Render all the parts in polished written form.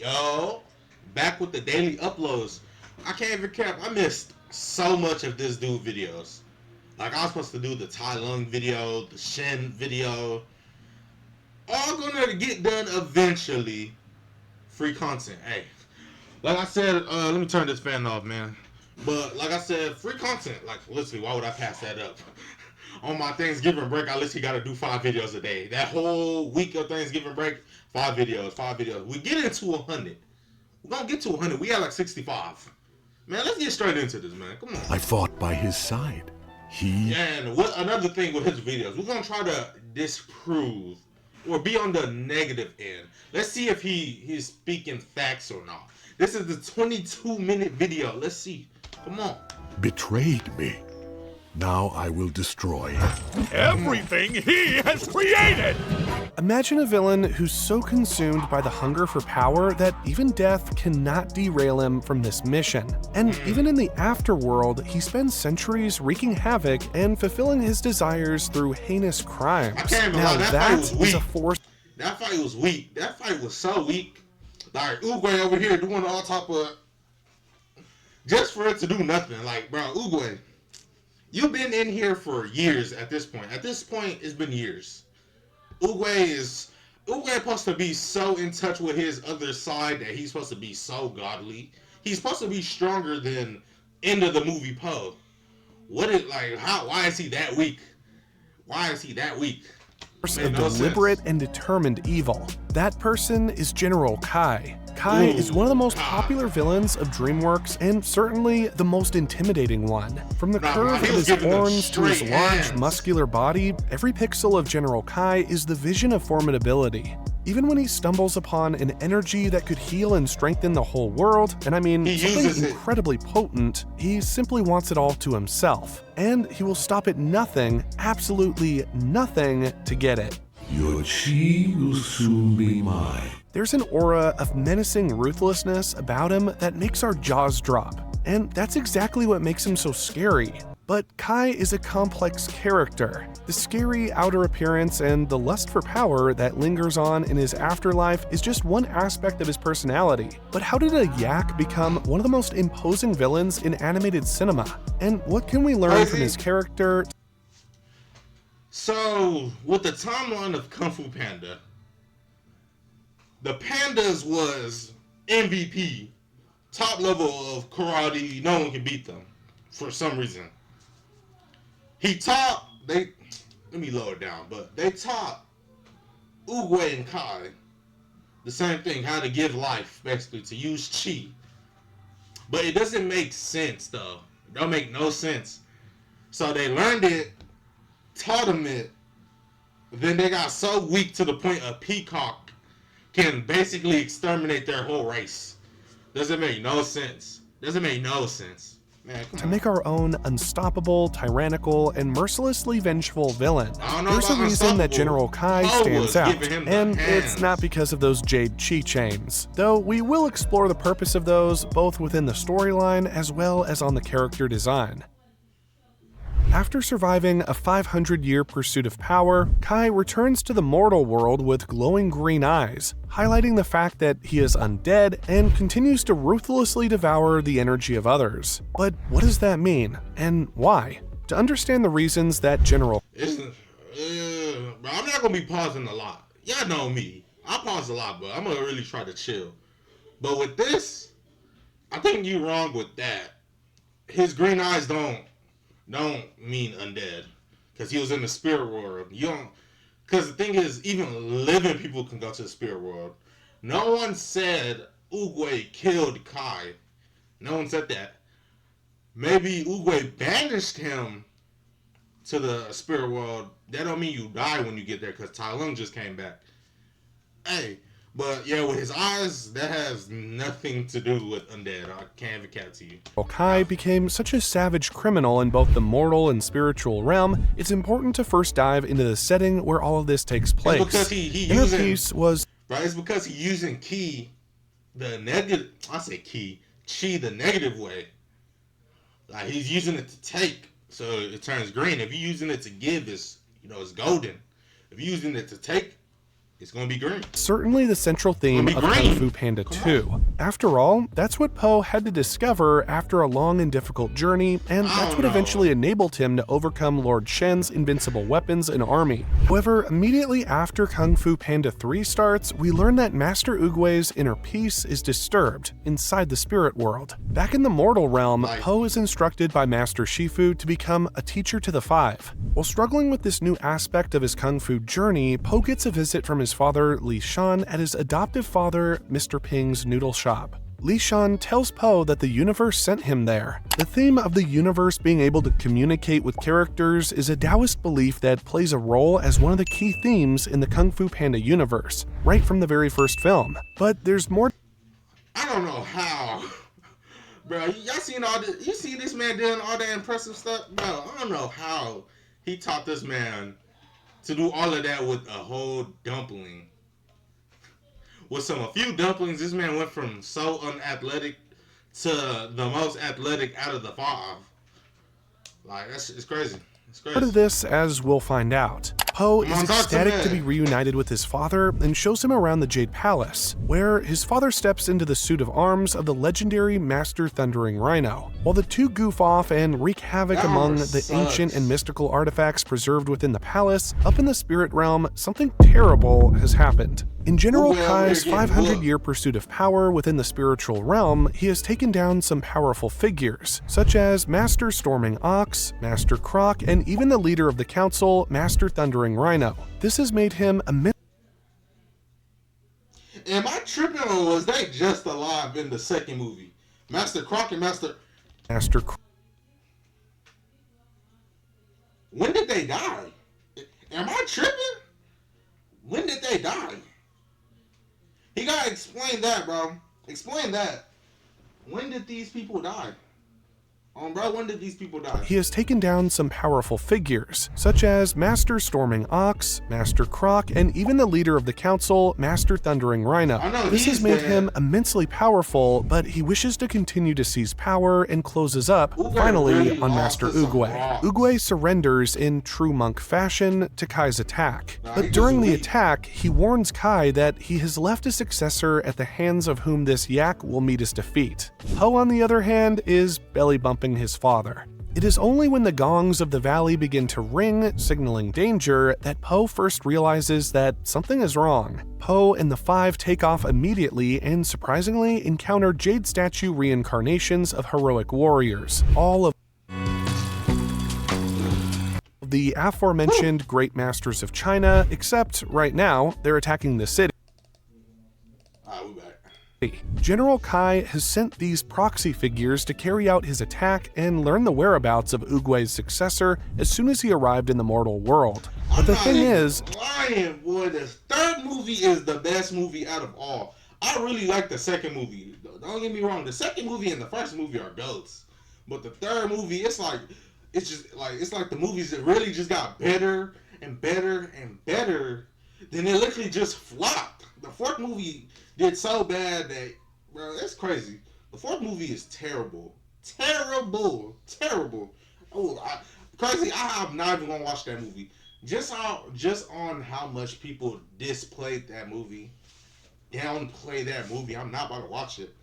Yo, back with the daily uploads. I can't even cap. I missed so much of this dude videos. Like I was supposed to do the Tai Lung video, the Shin video. All gonna get done eventually. Free content. Hey, like I said, let me turn this fan off, man. But like I said, free content. Like literally, why would I pass that up? On my Thanksgiving break, I literally got to do 5 videos a day. That whole week of Thanksgiving break, 5 videos, 5 videos. We get into 100. We're gonna get to 100. We at like 65. Man, let's get straight into this, man. Come on. I fought by his side. He... And what another thing with his videos, we're gonna try to disprove or be on the negative end. Let's see if he's speaking facts or not. This is the 22-minute video. Let's see. Come on. betrayed me. Now I will destroy everything he has created! Imagine a villain who's so consumed by the hunger for power that even death cannot derail him from this mission. And even in the afterworld, he spends centuries wreaking havoc and fulfilling his desires through heinous crimes. I can't even now lie, that fight was weak. A force. That fight was weak. That fight was so weak. Like, Uguay over here doing all type of... Just for it to do nothing. Like, bro, Uguay... You've been in here for years at this point. At this point, it's been years. Uguay supposed to be so in touch with his other side that he's supposed to be so godly. He's supposed to be stronger than end of the movie Poe. Why is he that weak? Why is he that weak? Of deliberate and determined evil. That person is General Kai. Kai is one of the most popular villains of DreamWorks and certainly the most intimidating one. From the curve of his horns to his large, muscular body, every pixel of General Kai is the vision of formidability. Even when he stumbles upon an energy that could heal and strengthen the whole world, and I mean something incredibly potent, he simply wants it all to himself. And he will stop at nothing, absolutely nothing, to get it. Your chi will soon be mine. There's an aura of menacing ruthlessness about him that makes our jaws drop. And that's exactly what makes him so scary. But Kai is a complex character. The scary outer appearance and the lust for power that lingers on in his afterlife is just one aspect of his personality. But how did a yak become one of the most imposing villains in animated cinema? And what can we learn from his character? So, with the timeline of Kung Fu Panda, the Pandas was MVP, top level of karate, no one can beat them, for some reason. Let me lower it down, but they taught Uguay and Kai the same thing, how to give life, basically, to use chi. But it doesn't make sense, though. It don't make no sense. So they learned it, taught them it, then they got so weak to the point a peacock can basically exterminate their whole race. Doesn't make no sense. Doesn't make no sense. Man, to make our own unstoppable, tyrannical, and mercilessly vengeful villain. There's a reason that General Kai stands out, and it's not because of those jade chi chains, though we will explore the purpose of those both within the storyline as well as on the character design. After surviving a 500-year pursuit of power, Kai returns to the mortal world with glowing green eyes, highlighting the fact that he is undead and continues to ruthlessly devour the energy of others. But what does that mean, and why? To understand the reasons that General... I'm not going to be pausing a lot. Y'all know me. I pause a lot, but I'm going to really try to chill. But with this, I think you're wrong with that. His green eyes don't mean undead, because he was in the spirit world. Because the thing is, even living people can go to the spirit world. No one said Uguay killed Kai. No one said that. Maybe Uguay banished him to the spirit world. That don't mean you die when you get there, because Tai Lung just came back. Hey, but yeah, with his eyes, that has nothing to do with undead. I can't even cap to you. While Kai became such a savage criminal in both the mortal and spiritual realm, it's important to first dive into the setting where all of this takes place. It's because it's because he's using chi the negative way. Like, he's using it to take, so it turns green. If you're using it to give, it's golden. If you're using it to take, It's gonna be green. Certainly the central theme of Kung Fu Panda 2. After all, that's what Po had to discover after a long and difficult journey, and that's what eventually enabled him to overcome Lord Shen's invincible weapons and army. However, immediately after Kung Fu Panda 3 starts, we learn that Master Oogway's inner peace is disturbed inside the spirit world. Back in the mortal realm, Po is instructed by Master Shifu to become a teacher to the Five. While struggling with this new aspect of his Kung Fu journey, Po gets a visit from his father, Li Shan, at his adoptive father, Mr. Ping's noodle shop. Li Shan tells Po that the universe sent him there. The theme of the universe being able to communicate with characters is a Taoist belief that plays a role as one of the key themes in the Kung Fu Panda universe, right from the very first film. But there's more. I don't know how. Bro, y'all seen all this? You see this man doing all that impressive stuff? Bro, I don't know how he taught this man to do all of that with a whole dumpling. With a few dumplings, this man went from so unathletic to the most athletic out of the five. Like, it's crazy. It's crazy. Part of this, as we'll find out. Po is ecstatic to be reunited with his father and shows him around the Jade Palace, where his father steps into the suit of arms of the legendary Master Thundering Rhino. While the two goof off and wreak havoc among the ancient and mystical artifacts preserved within the palace, up in the spirit realm, something terrible has happened. In General Kai's 500-year pursuit of power within the spiritual realm, he has taken down some powerful figures, such as Master Storming Ox, Master Croc, and even the leader of the council, Master Thundering Rhino. This has made him a Am I tripping, or was they just alive in the second movie? Master Croc and Master When did they die? Am I tripping? When did they die? He gotta explain that, bro. Explain that. When did these people die? Bro, when did these people die? He has taken down some powerful figures, such as Master Storming Ox, Master Croc, and even the leader of the council, Master Thundering Rhino. This has made him immensely powerful, but he wishes to continue to seize power and closes up, finally, on Master Oogway. Oogway surrenders in true monk fashion to Kai's attack. But during the attack, he warns Kai that he has left a successor at the hands of whom this yak will meet his defeat. Po, on the other hand, is belly bumping his father. It is only when the gongs of the valley begin to ring, signaling danger, that Po first realizes that something is wrong. Po and the Five take off immediately and surprisingly encounter jade statue reincarnations of heroic warriors, all of the aforementioned great masters of China, except right now they're attacking the city. General Kai has sent these proxy figures to carry out his attack and learn the whereabouts of Oogway's successor as soon as he arrived in the mortal world. But the thing is, boy, the third movie is the best movie out of all. I really like the second movie. Don't get me wrong, the second movie and the first movie are goats. But the third movie, it's like the movies that really just got better and better and better. Then it literally just flopped. The fourth movie did so bad that, bro, that's crazy. The fourth movie is terrible. Terrible. Crazy, I'm not even gonna watch that movie. Just on how much people displayed that movie, downplay that movie, I'm not about to watch it.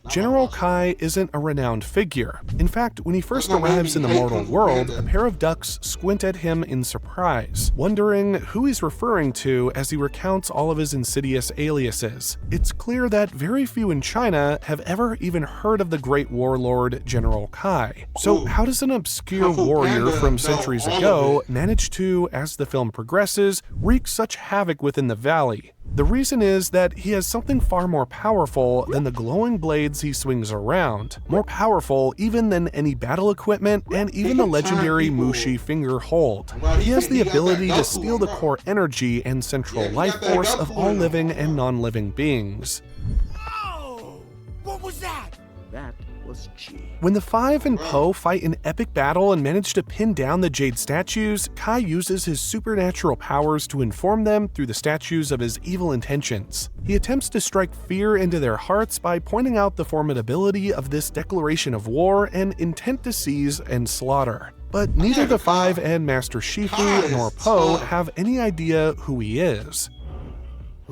General Kai isn't a renowned figure. In fact, when he first arrives in the mortal world, a pair of ducks squint at him in surprise, wondering who he's referring to as he recounts all of his insidious aliases. It's clear that very few in China have ever even heard of the great warlord General Kai. So how does an obscure warrior from centuries ago manage to, as the film progresses, wreak such havoc within the valley? The reason is that he has something far more powerful than the glowing blades he swings around, more powerful even than any battle equipment and even the legendary Mushi finger hold. He has the ability to steal the core energy and central life force of all living and non-living beings. Oh! What was that? That was cheap. When the Five and Po fight an epic battle and manage to pin down the jade statues, Kai uses his supernatural powers to inform them through the statues of his evil intentions. He attempts to strike fear into their hearts by pointing out the formidability of this declaration of war and intent to seize and slaughter. But neither the Five and Master Shifu nor Po have any idea who he is.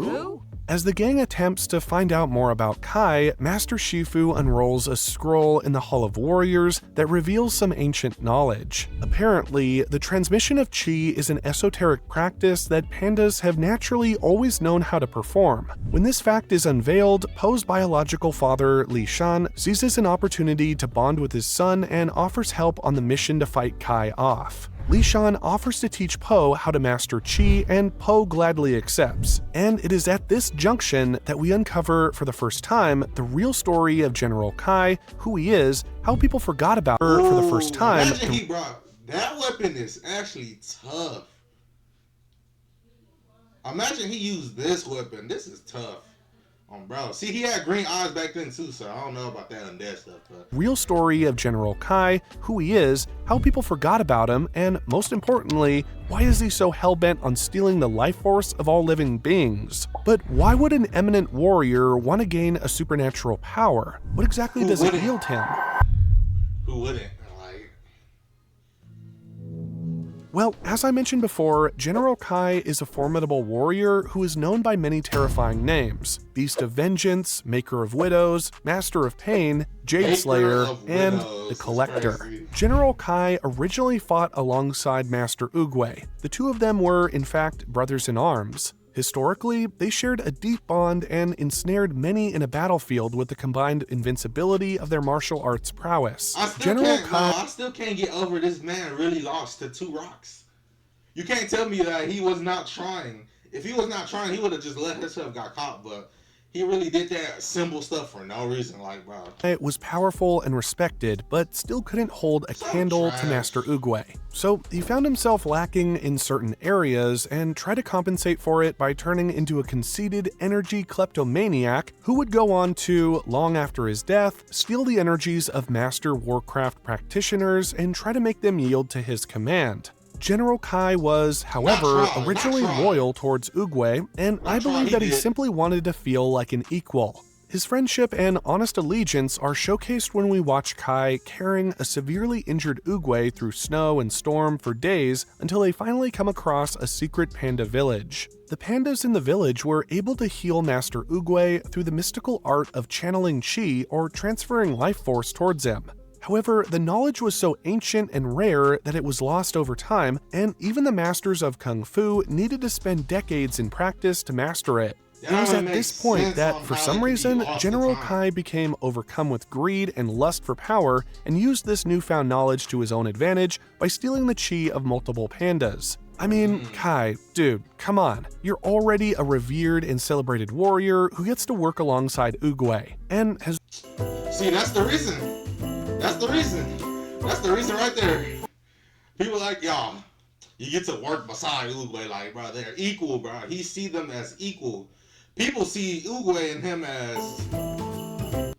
Who? As the gang attempts to find out more about Kai, Master Shifu unrolls a scroll in the Hall of Warriors that reveals some ancient knowledge. Apparently, the transmission of chi is an esoteric practice that pandas have naturally always known how to perform. When this fact is unveiled, Po's biological father, Li Shan, seizes an opportunity to bond with his son and offers help on the mission to fight Kai off. Li Shan offers to teach Po how to master Qi, and Po gladly accepts. And it is at this junction that we uncover for the first time the real story of General Kai, who he is, how people forgot about her for the first time. Imagine he brought that weapon is actually tough. Imagine he used this weapon. This is tough. Bro. See, he had green eyes back then too, so I don't know about that undead stuff. But real story of General Kai, who he is, how people forgot about him, and most importantly, why is he so hell-bent on stealing the life force of all living beings? But why would an eminent warrior want to gain a supernatural power? What exactly does it yield him? Who wouldn't? Well, as I mentioned before, General Kai is a formidable warrior who is known by many terrifying names: Beast of Vengeance, Maker of Widows, Master of Pain, Jade Slayer, and the Collector. General Kai originally fought alongside Master Oogway. The two of them were, in fact, brothers in arms. Historically, they shared a deep bond and ensnared many in a battlefield with the combined invincibility of their martial arts prowess. I still can't get over this man really lost to 2 rocks. You can't tell me that he was not trying. If he was not trying, he would have just let himself got caught, but he really did that symbol stuff for no reason, like, bro. It was powerful and respected, but still couldn't hold a candle to Master Oogway. So he found himself lacking in certain areas and tried to compensate for it by turning into a conceited energy kleptomaniac who would go on to, long after his death, steal the energies of Master Warcraft practitioners and try to make them yield to his command. General Kai was, however, originally loyal towards Oogway, and I believe that he simply wanted to feel like an equal. His friendship and honest allegiance are showcased when we watch Kai carrying a severely injured Oogway through snow and storm for days until they finally come across a secret panda village. The pandas in the village were able to heal Master Oogway through the mystical art of channeling chi or transferring life force towards him. However, the knowledge was so ancient and rare that it was lost over time, and even the masters of Kung Fu needed to spend decades in practice to master it. It was at this point that, for some reason, General Kai became overcome with greed and lust for power and used this newfound knowledge to his own advantage by stealing the chi of multiple pandas. I mean, Kai, dude, come on. You're already a revered and celebrated warrior who gets to work alongside Oogway, and has... See, that's the reason. That's the reason. That's the reason right there. People like, y'all, you get to work beside Oogway, like, bro, they're equal, bro. He see them as equal. People see Oogway and him as,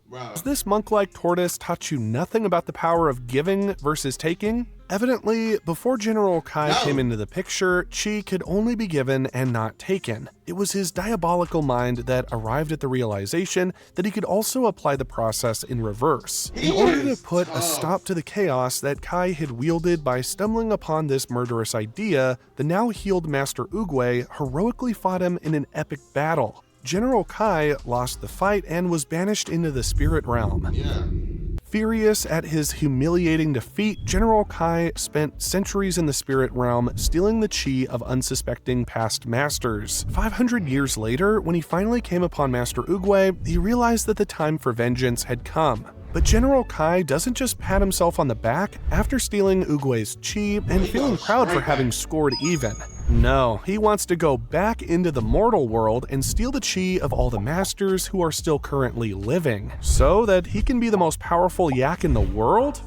bro. Has this monk-like tortoise taught you nothing about the power of giving versus taking? Evidently, before General Kai came into the picture, chi could only be given and not taken. It was his diabolical mind that arrived at the realization that he could also apply the process in reverse. In order to put a stop to the chaos that Kai had wielded by stumbling upon this murderous idea, the now healed Master Oogway heroically fought him in an epic battle. General Kai lost the fight and was banished into the spirit realm. Furious at his humiliating defeat, General Kai spent centuries in the spirit realm stealing the chi of unsuspecting past masters. 500 years later, when he finally came upon Master Oogway, he realized that the time for vengeance had come. But General Kai doesn't just pat himself on the back after stealing Oogway's chi and feeling proud for having scored even. No, he wants to go back into the mortal world and steal the chi of all the masters who are still currently living, so that he can be the most powerful yak in the world?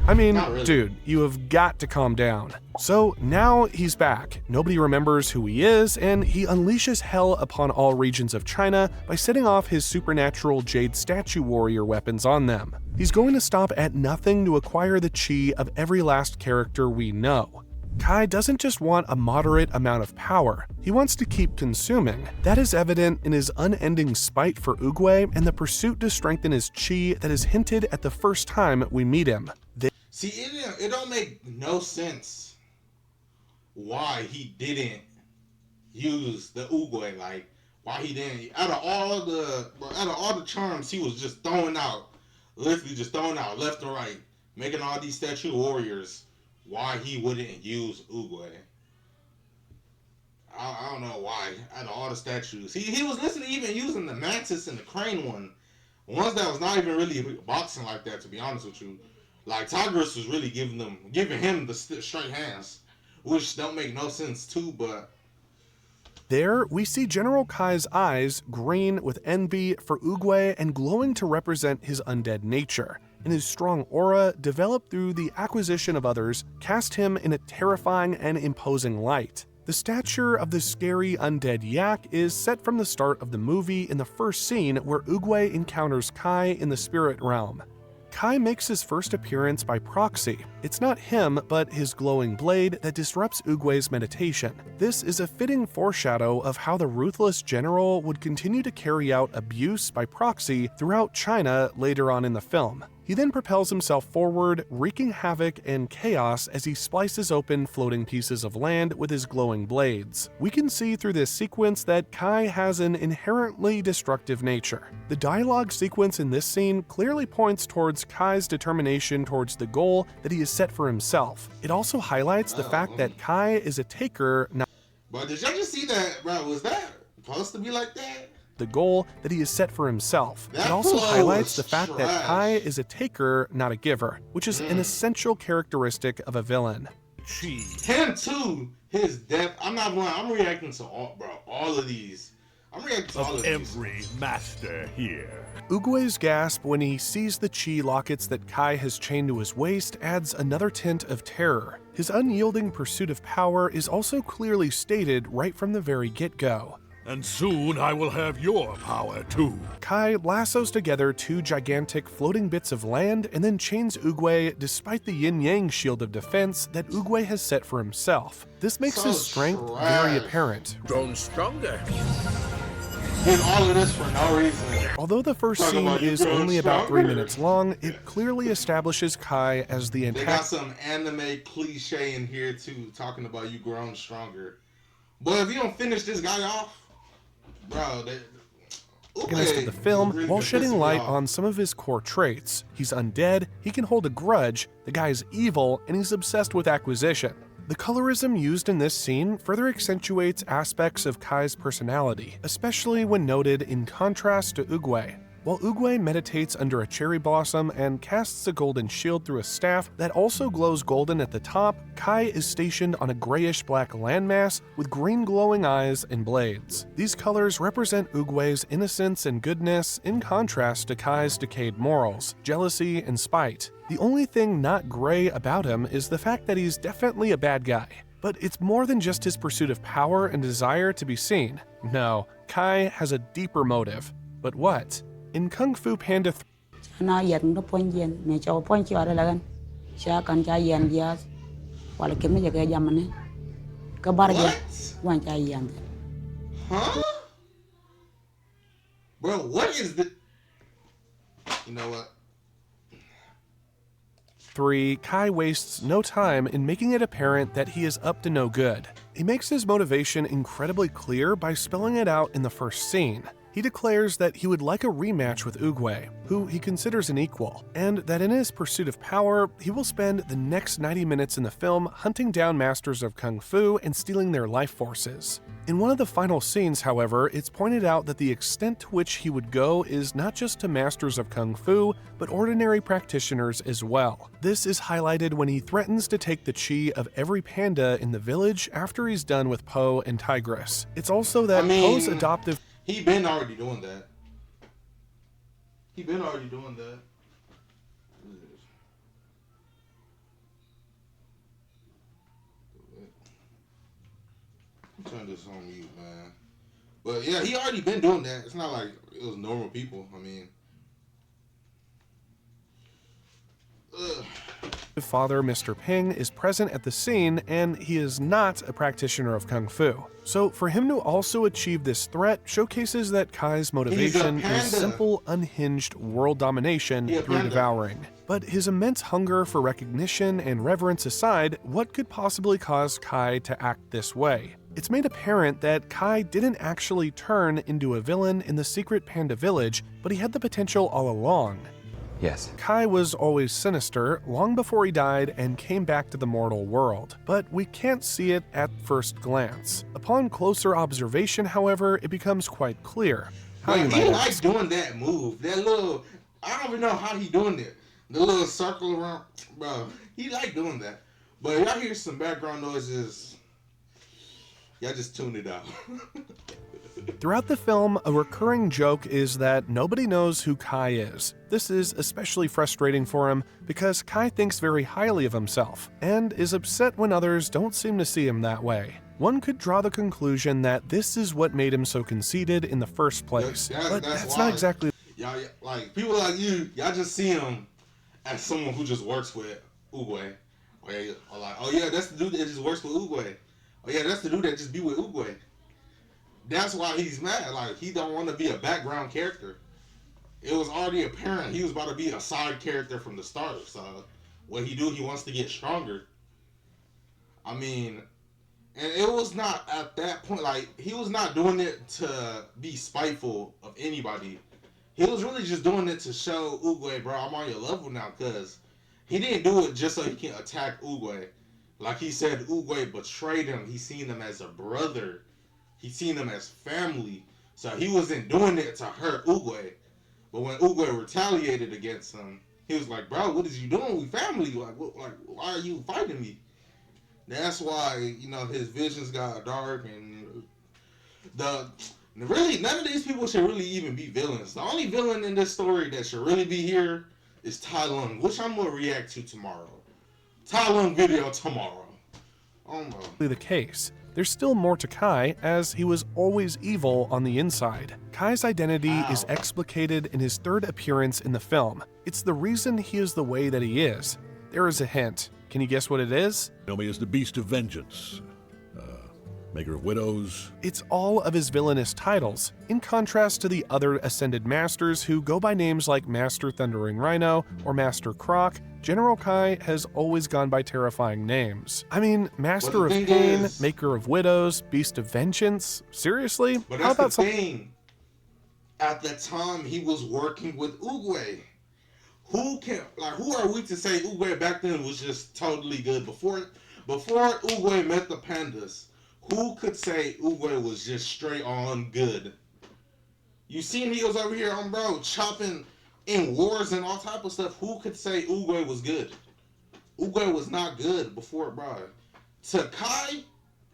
I mean, dude, you have got to calm down. So now he's back. Nobody remembers who he is, and he unleashes hell upon all regions of China by setting off his supernatural Jade Statue Warrior weapons on them. He's going to stop at nothing to acquire the chi of every last character we know. Kai doesn't just want a moderate amount of power, he wants to keep consuming. That is evident in his unending spite for Oogway and the pursuit to strengthen his chi that is hinted at the first time we meet him. See, it don't make no sense why he didn't use the Oogway. Like, why he didn't. Out of all the charms he was just throwing out, literally just throwing out left and right, making all these statue warriors. Why he wouldn't use Oogway? I don't know why. Out of all the statues, he was listening, even using the mantis and the crane one, ones that was not even really boxing like that. To be honest with you, like Tigris was really giving him the straight hands, which don't make no sense too. But there, we see General Kai's eyes green with envy for Oogway and glowing to represent his undead nature, and his strong aura, developed through the acquisition of others, cast him in a terrifying and imposing light. The stature of the scary undead yak is set from the start of the movie in the first scene where Oogway encounters Kai in the spirit realm. Kai makes his first appearance by proxy. It's not him, but his glowing blade that disrupts Oogway's meditation. This is a fitting foreshadow of how the ruthless general would continue to carry out abuse by proxy throughout China later on in the film. He then propels himself forward, wreaking havoc and chaos as he splices open floating pieces of land with his glowing blades. We can see through this sequence that Kai has an inherently destructive nature. The dialogue sequence in this scene clearly points towards Kai's determination towards the goal that he has set for himself. It also highlights the fact that Kai is a taker, not But did y'all just see that, bro? Was that supposed to be like that? The goal that he has set for himself. That It also flow highlights was the fact that trash. Kai is a taker, not a giver, which is an essential characteristic of a villain. Him too. His death. I'm not lying. I'm reacting to all of these. I'm reacting to all of Every master here. Oogway's gasp when he sees the chi lockets that Kai has chained to his waist adds another tint of terror. His unyielding pursuit of power is also clearly stated right from the very get-go. And soon I will have your power too. Kai lassos together two gigantic floating bits of land and then chains Oogway despite the yin-yang shield of defense that Oogway has set for himself. This makes So his strength trash. very apparent. Grown stronger. Did all of this for no reason. Although the first Talking scene about you is growing only about 3 stronger. minutes long, it clearly establishes Kai as the They got antagonist. some anime cliche in here too, talking about you growing stronger. But if you don't finish this guy off, bro, Of the film while shedding light on some of his core traits. He's undead, he can hold a grudge, the guy's evil, and he's obsessed with acquisition. The colorism used in this scene further accentuates aspects of Kai's personality, especially when noted in contrast to Oogway. While Oogway meditates under a cherry blossom and casts a golden shield through a staff that also glows golden at the top, Kai is stationed on a grayish-black landmass with green glowing eyes and blades. These colors represent Oogway's innocence and goodness in contrast to Kai's decayed morals, jealousy, and spite. The only thing not gray about him is the fact that he's definitely a bad guy. But it's more than just his pursuit of power and desire to be seen. No, Kai has a deeper motive. But what? In Kung Fu Panda 3, na yen no pon yen me chaw pon chi ara lagan sha kan cha yen dia wala kem je ga jamane ka bar je What? wan cha yen Huh? Bro, what is the? You know what? 3, Kai wastes no time in making it apparent that he is up to no good. He makes his motivation incredibly clear by spelling it out in the first scene. He declares that he would like a rematch with Oogway, who he considers an equal, and that in his pursuit of power, he will spend the next 90 minutes in the film hunting down masters of Kung Fu and stealing their life forces. In one of the final scenes, however, it's pointed out that the extent to which he would go is not just to masters of Kung Fu, but ordinary practitioners as well. This is highlighted when he threatens to take the chi of every panda in the village after he's done with Po and Tigris. It's also that Po's adoptive He been already doing that. He been already doing that. Turn this on mute, man. But yeah, he already been doing that. It's not like it was normal people. I mean, father, Mr. Ping, is present at the scene, and he is not a practitioner of Kung Fu. So for him to also achieve this threat showcases that Kai's motivation is simple, unhinged world domination through devouring. But his immense hunger for recognition and reverence aside, what could possibly cause Kai to act this way? It's made apparent that Kai didn't actually turn into a villain in the secret Panda village, but he had the potential all along. Yes. Kai was always sinister long before he died and came back to the mortal world, but we can't see it at first glance. Upon closer observation, however, it becomes quite clear. How you he might like ask. doing that move. That little, I don't even know how he doing it. The little circle around, bro. He like doing that. But y'all hear some background noises, y'all just tune it out. Throughout the film, a recurring joke is that nobody knows who Kai is. This is especially frustrating for him because Kai thinks very highly of himself and is upset when others don't seem to see him that way. One could draw the conclusion that this is what made him so conceited in the first place, but that's not exactly. Y'all, like, people like you, y'all just see him as someone who just works with Oogway. Or like, oh yeah, that's the dude that just works with Oogway. Oh yeah, that's the dude that just be with Oogway. That's why he's mad. Like, he don't want to be a background character. It was already apparent he was about to be a side character from the start. So what he do, he wants to get stronger. I mean, and it was not at that point, like, he was not doing it to be spiteful of anybody. He was really just doing it to show Oogway, bro, I'm on your level now, because he didn't do it just so he can attack Oogway. Like he said, Oogway betrayed him. He seen him as a brother. He seen him as family. So he wasn't doing it to hurt Oogway. But when Oogway retaliated against him, he was like, bro, what is you doing? We family. Like, why are you fighting me? That's why, you know, his visions got dark, and really none of these people should really even be villains. The only villain in this story that should really be here is Tai Lung, which I'm gonna react to tomorrow. Tai Lung video tomorrow. Oh no. The case. There's still more to Kai, as he was always evil on the inside. Kai's identity is explicated in his third appearance in the film. It's the reason he is the way that he is. There is a hint. Can you guess what it is? Know me as the Beast of Vengeance, Maker of Widows. It's all of his villainous titles, in contrast to the other Ascended Masters who go by names like Master Thundering Rhino or Master Croc. General Kai has always gone by terrifying names. I mean, Master of Pain, Maker of Widows, Beast of Vengeance. Seriously? But that's the thing. At the time, he was working with Oogway. Who are we to say Oogway back then was just totally good? Before Oogway met the Pandas, who could say Oogway was just straight on good? You seen he was over here on bro chopping in wars and all type of stuff. Who could say Oogway was good? Oogway was not good before, bro. To Kai,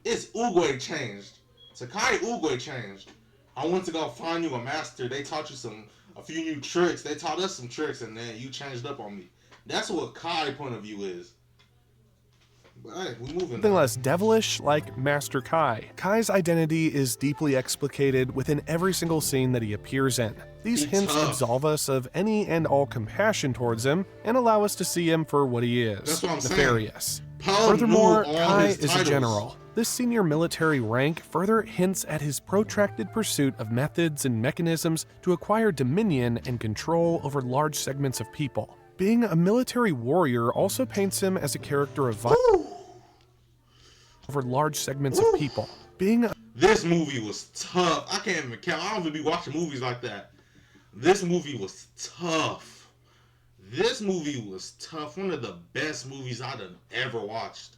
it's Oogway changed. To Kai, Oogway changed. I went to go find you a master. They taught you a few new tricks. They taught us some tricks, and then you changed up on me. That's what Kai point of view is. But hey, we moving. Something less devilish, like Master Kai. Kai's identity is deeply explicated within every single scene that he appears in. These hints absolve us of any and all compassion towards him and allow us to see him for what he is. That's what I'm nefarious. saying. Furthermore, Kai is a general. This senior military rank further hints at his protracted pursuit of methods and mechanisms to acquire dominion and control over large segments of people. Being a military warrior also paints him as a character of violence over large segments of people. This movie was tough. I can't even count. I don't even be watching movies like that. This movie was tough. This movie was tough. One of the best movies I'd have ever watched.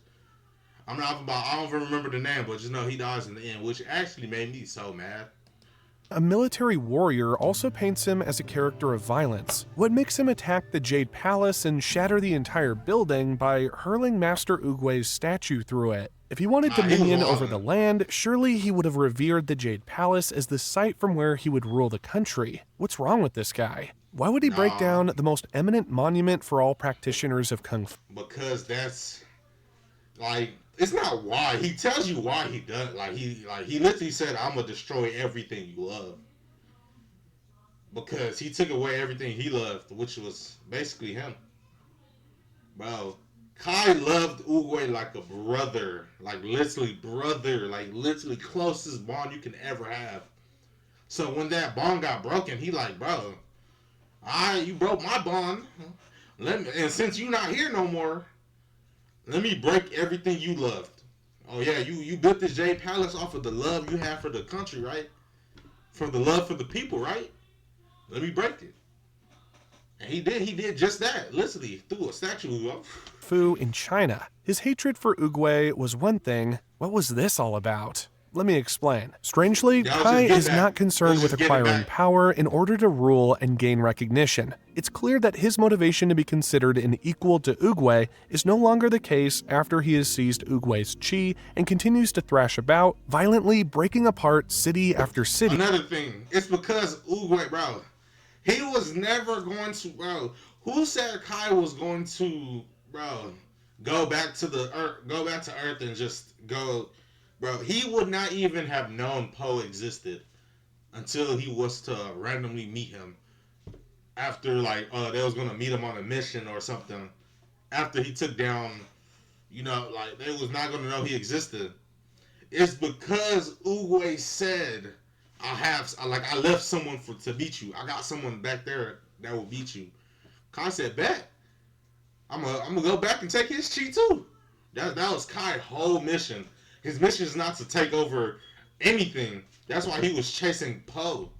I don't even remember the name, but just know he dies in the end, which actually made me so mad. A military warrior also paints him as a character of violence. What makes him attack the Jade Palace and shatter the entire building by hurling Master Oogway's statue through it? If he wanted dominion over the land, surely he would have revered the Jade Palace as the site from where he would rule the country. What's wrong with this guy? Why would he break down the most eminent monument for all practitioners of Kung Fu? Because that's, like, it's not why. He tells you why he does it. He literally said, I'm going to destroy everything you love. Because he took away everything he loved, which was basically him. Bro, Kai loved Oogway like a brother. Like, literally brother. Like, literally closest bond you can ever have. So when that bond got broken, he like, bro, you broke my bond. And since you not here no more, let me break everything you loved. oh yeah, you built this Jade Palace off of the love you have for the country, right? From the love for the people, right? Let me break it. And he did just that. Literally threw a statue up. Fu in China. His hatred for Oogway was one thing. What was this all about? Let me explain. Strangely, Kai is not concerned with acquiring power in order to rule and gain recognition. It's clear that his motivation to be considered an equal to Oogway is no longer the case after he has seized Oogway's chi and continues to thrash about, violently breaking apart city after city. Another thing, it's because Oogway, bro, he was never going to, bro. Who said Kai was going to, bro, go back to Earth and just go? Bro, he would not even have known Poe existed until he was to randomly meet him. After, like, they was going to meet him on a mission or something. After he took down, you know, like, they was not going to know he existed. It's because Oogway said, I left someone to beat you. I got someone back there that will beat you. Kai said, bet. I'm gonna go back and take his chi too. That was Kai's whole mission. His mission is not to take over anything. That's why he was chasing Poe.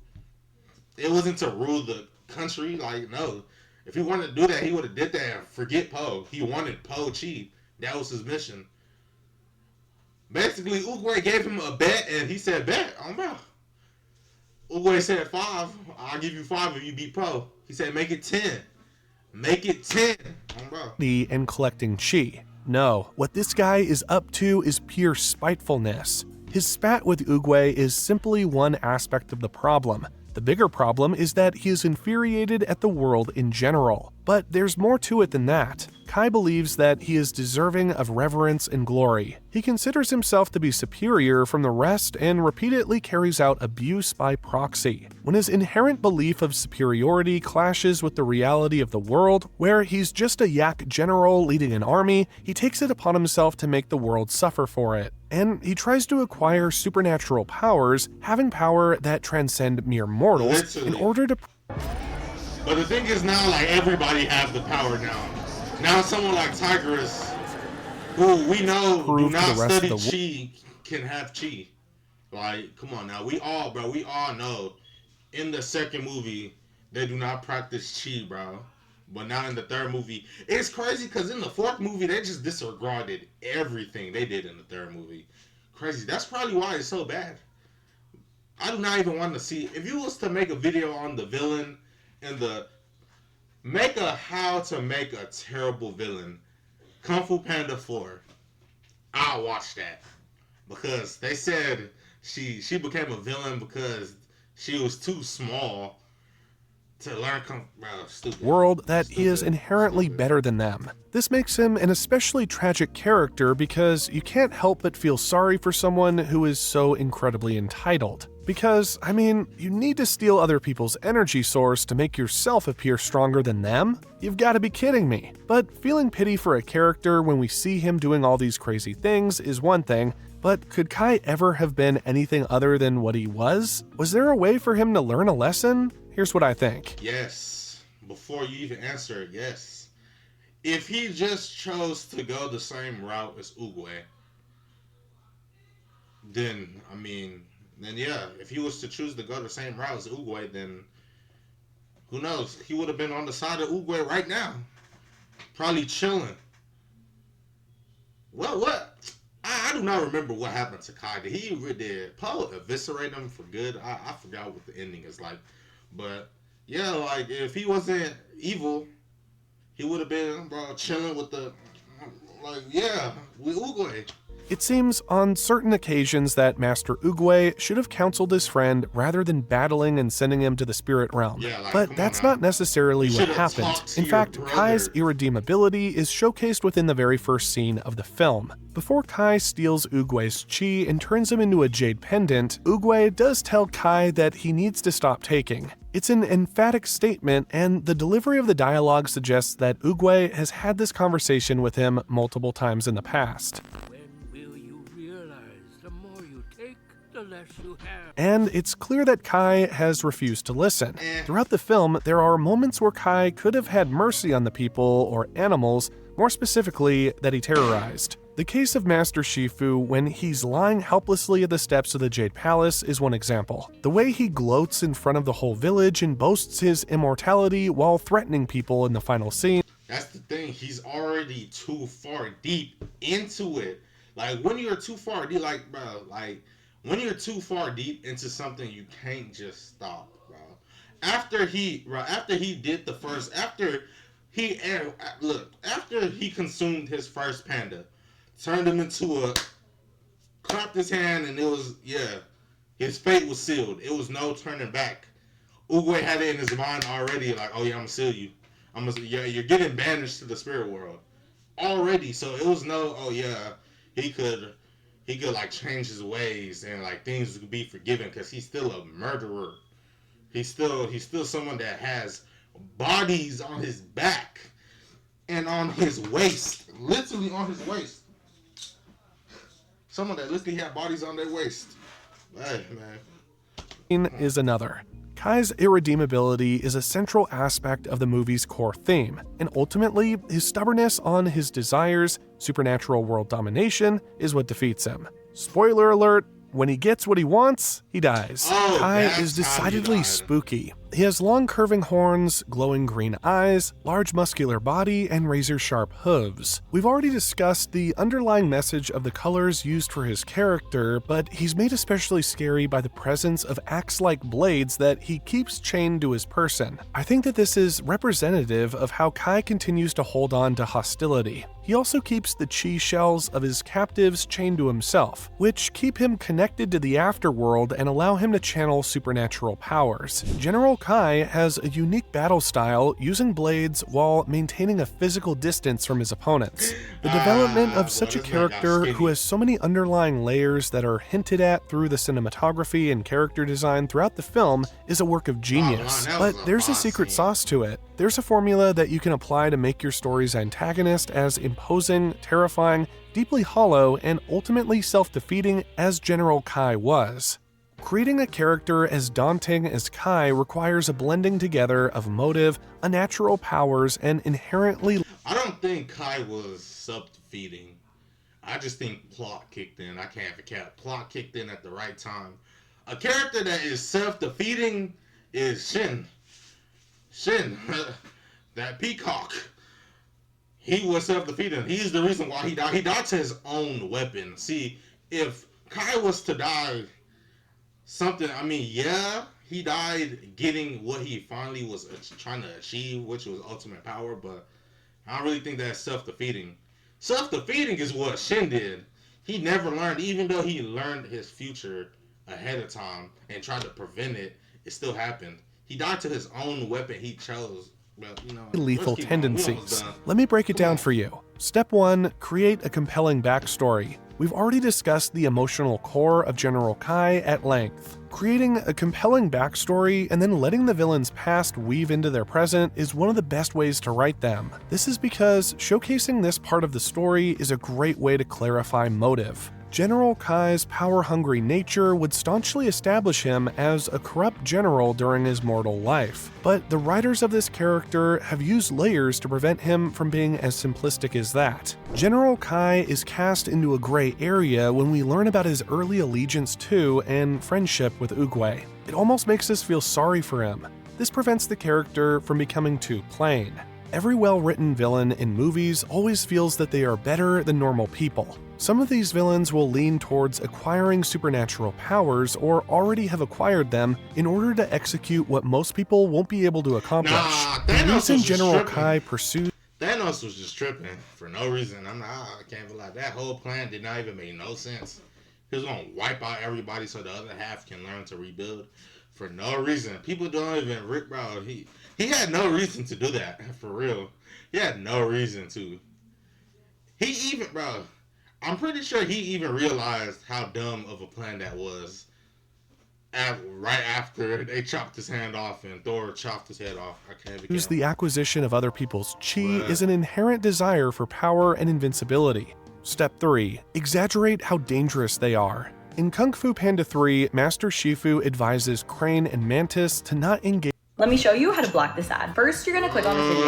It wasn't to rule the country. Like, no. If he wanted to do that, he would have did that and forget Poe. He wanted Poe chi. That was his mission. Basically, Oogway gave him a bet, and he said, bet. Oh, no. Oogway said 5. I'll give you 5 if you beat Poe. He said, make it 10. Make it 10. Oh, bro. And collecting chi. No, what this guy is up to is pure spitefulness. His spat with Oogway is simply one aspect of the problem. The bigger problem is that he is infuriated at the world in general. But there's more to it than that. Kai believes that he is deserving of reverence and glory. He considers himself to be superior from the rest and repeatedly carries out abuse by proxy. When his inherent belief of superiority clashes with the reality of the world, where he's just a yak general leading an army, he takes it upon himself to make the world suffer for it. And he tries to acquire supernatural powers, having power that transcend mere mortals, in order to... But the thing is now, like, everybody has the power now. Now someone like Tigress, who we know do not study chi, can have chi. Like, come on now. We all know in the second movie, they do not practice chi, bro. But now in the third movie, it's crazy because in the fourth movie, they just disregarded everything they did in the third movie. Crazy. That's probably why it's so bad. I do not even want to see. If you was to make a video on the villain and make a how to make a terrible villain, Kung Fu Panda 4, I'll watch that. Because they said she became a villain because she was too small to learn world that he is inherently better than them. This makes him an especially tragic character because you can't help but feel sorry for someone who is so incredibly entitled. Because, I mean, you need to steal other people's energy source to make yourself appear stronger than them? You've got to be kidding me. But feeling pity for a character when we see him doing all these crazy things is one thing, but could Kai ever have been anything other than what he was? Was there a way for him to learn a lesson? Here's what I think. Yes. Before you even answer it, yes. If he just chose to go the same route as Oogway, then yeah, if he was to choose to go the same route as Oogway, then who knows? He would have been on the side of Oogway right now. Probably chilling. Well, what? I do not remember what happened to Kai. Did Poe eviscerate him for good? I forgot what the ending is like. But yeah, like if he wasn't evil, he would have been chilling with with Oogway. It seems on certain occasions that Master Oogway should have counseled his friend rather than battling and sending him to the spirit realm. Yeah, like, but that's not necessarily what happened. In fact, Kai's irredeemability is showcased within the very first scene of the film. Before Kai steals Oogway's chi and turns him into a jade pendant, Oogway does tell Kai that he needs to stop taking. It's an emphatic statement, and the delivery of the dialogue suggests that Oogway has had this conversation with him multiple times in the past. And it's clear that Kai has refused to listen. Throughout the film, there are moments where Kai could have had mercy on the people or animals, more specifically, that he terrorized. The case of Master Shifu when he's lying helplessly at the steps of the Jade Palace is one example. The way he gloats in front of the whole village and boasts his immortality while threatening people in the final scene. That's the thing, he's already too far deep into it. Like, when you're too far deep, like, bro, like, when you're too far deep into something, you can't just stop, bro. After he did the first, after he consumed his first panda, turned him into a, clapped his hand, and it was, his fate was sealed. It was no turning back. Oogway had it in his mind already, like, oh yeah, I'm gonna seal you. You're getting banished to the spirit world already. So it was no, oh yeah, he could like change his ways and like things could be forgiven because he's still a murderer. He's still someone that has bodies on his back and on his waist, literally on his waist. Someone that literally had bodies on their waist. Hey, man. Is another. Kai's irredeemability is a central aspect of the movie's core theme, and ultimately, his stubbornness on his desires, supernatural world domination, is what defeats him. Spoiler alert, when he gets what he wants, he dies. Kai is decidedly spooky. He has long curving horns, glowing green eyes, large muscular body, and razor-sharp hooves. We've already discussed the underlying message of the colors used for his character, but he's made especially scary by the presence of axe-like blades that he keeps chained to his person. I think that this is representative of how Kai continues to hold on to hostility. He also keeps the chi shells of his captives chained to himself, which keep him connected to the afterworld and allow him to channel supernatural powers. General Kai has a unique battle style, using blades while maintaining a physical distance from his opponents. The development of such a character who has so many underlying layers that are hinted at through the cinematography and character design throughout the film is a work of genius. But there's a secret sauce to it. There's a formula that you can apply to make your story's antagonist as imposing, terrifying, deeply hollow, and ultimately self-defeating as General Kai was. Creating a character as daunting as Kai requires a blending together of motive, unnatural powers, and inherently... I don't think Kai was self-defeating. I just think plot kicked in. I can't have a cat. Plot kicked in at the right time. A character that is self-defeating is Shin. Shin, that peacock. He was self-defeating. He's the reason why he died. He died to his own weapon. See, if Kai was to die... he died getting what he finally was trying to achieve, which was ultimate power, but I don't really think that's self-defeating. Self-defeating is what Shin did. He never learned, even though he learned his future ahead of time and tried to prevent it, it still happened. He died to his own weapon he chose. But, lethal tendencies. Let me break it down for you. Step 1, create a compelling backstory. We've already discussed the emotional core of General Kai at length. Creating a compelling backstory and then letting the villain's past weave into their present is one of the best ways to write them. This is because showcasing this part of the story is a great way to clarify motive. General Kai's power-hungry nature would staunchly establish him as a corrupt general during his mortal life, but the writers of this character have used layers to prevent him from being as simplistic as that. General Kai is cast into a gray area when we learn about his early allegiance to and friendship with Oogway. It almost makes us feel sorry for him. This prevents the character from becoming too plain. Every well-written villain in movies always feels that they are better than normal people. Some of these villains will lean towards acquiring supernatural powers or already have acquired them in order to execute what most people won't be able to accomplish. The reason General Kai pursues Thanos was just tripping for no reason. I can't believe that. That whole plan did not even make no sense. He was gonna wipe out everybody so the other half can learn to rebuild for no reason. People don't even, bro. He had no reason to do that, for real. He had no reason to. He even, bro, I'm pretty sure he even realized how dumb of a plan that was right after they chopped his hand off and Thor chopped his head off. The acquisition of other people's chi is an inherent desire for power and invincibility. Step 3. Exaggerate how dangerous they are. In Kung Fu Panda 3, Master Shifu advises Crane and Mantis to not engage Let me show you how to block this ad. First, you're gonna click on the video,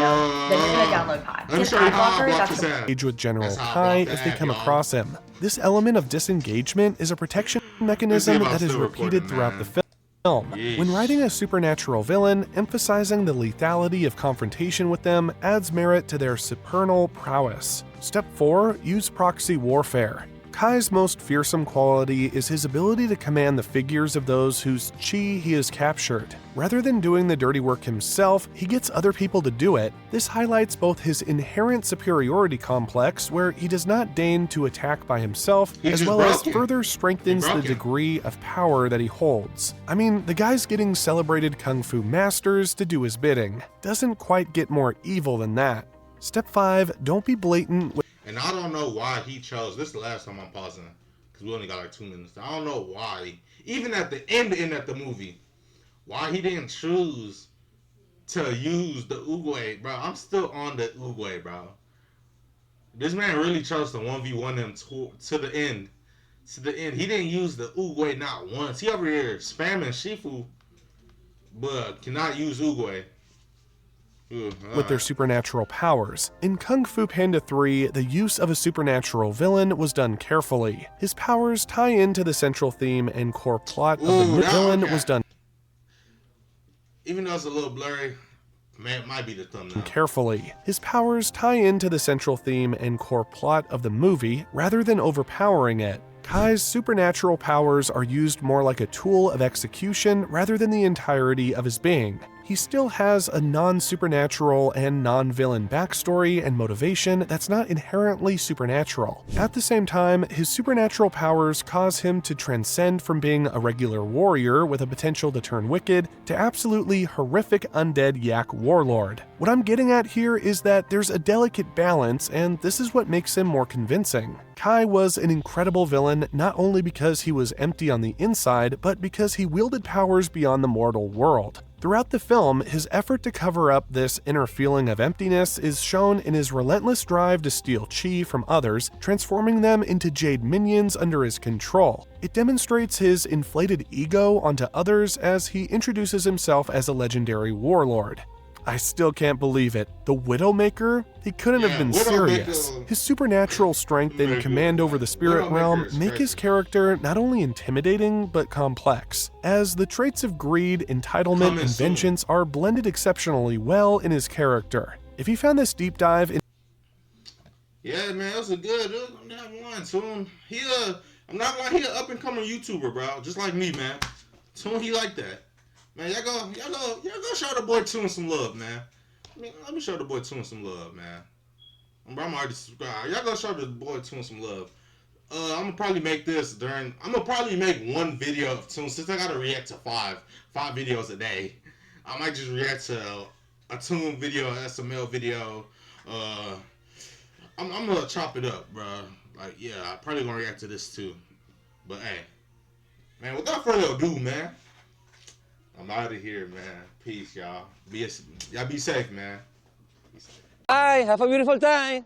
then you're gonna download Pi. Let me show you how I block this ad. Engage with General Kai if they come across him. This element of disengagement is a protection mechanism that is repeated throughout the film. When writing a supernatural villain, emphasizing the lethality of confrontation with them adds merit to their supernal prowess. Step 4. Use proxy warfare. Kai's most fearsome quality is his ability to command the figures of those whose chi he has captured. Rather than doing the dirty work himself, he gets other people to do it. This highlights both his inherent superiority complex, where he does not deign to attack by himself, as well as further strengthens the degree of power that he holds. I mean, the guy's getting celebrated kung fu masters to do his bidding. Doesn't quite get more evil than that. Step 5. Don't be blatant with And I don't know why he chose. This is the last time I'm pausing, because we only got like 2 minutes. I don't know why. Even at the end of the movie, why he didn't choose to use the Uguay, bro. I'm still on the Uguay, bro. This man really chose to 1v1 them to the end. To the end. He didn't use the Uguay not once. He over here spamming Shifu, but cannot use Uguay. With their supernatural powers. In Kung Fu Panda 3, the use of a supernatural villain was done carefully. His powers tie into the central theme and core plot of the villain was done even though it's a little blurry, man, it might be the thumbnail. Carefully. His powers tie into the central theme and core plot of the movie rather than overpowering it. Kai's supernatural powers are used more like a tool of execution rather than the entirety of his being. He still has a non-supernatural and non-villain backstory and motivation that's not inherently supernatural. At the same time, his supernatural powers cause him to transcend from being a regular warrior with a potential to turn wicked to absolutely horrific undead yak warlord. What I'm getting at here is that there's a delicate balance, and this is what makes him more convincing. Kai was an incredible villain not only because he was empty on the inside, but because he wielded powers beyond the mortal world. Throughout the film, his effort to cover up this inner feeling of emptiness is shown in his relentless drive to steal chi from others, transforming them into jade minions under his control. It demonstrates his inflated ego onto others as he introduces himself as a legendary warlord. I still can't believe it. The Widowmaker? He couldn't have been serious. His supernatural strength and command over the spirit realm make his character not only intimidating, but complex, as the traits of greed, entitlement, and vengeance are blended exceptionally well in his character. If you found this deep dive in yeah, man, that was a good one, Toon. I'm not gonna lie, he an up-and-coming YouTuber, bro. Just like me, man. Toon, he like that. Man, y'all go show the boy Toon some love, man. I mean, let me show the boy Toon some love, man. I'm already subscribed. Y'all go show the boy Toon some love. I'm gonna probably make I'm gonna probably make 1 video of Toon, since I gotta react to 5 videos a day. I might just react to a Toon video, an SML video. I'm gonna chop it up, bro. Like, yeah, I'm probably gonna react to this too. But hey, man, without further ado, man, I'm out of here, man. Peace, y'all. Y'all be safe, man. Bye. Have a beautiful time.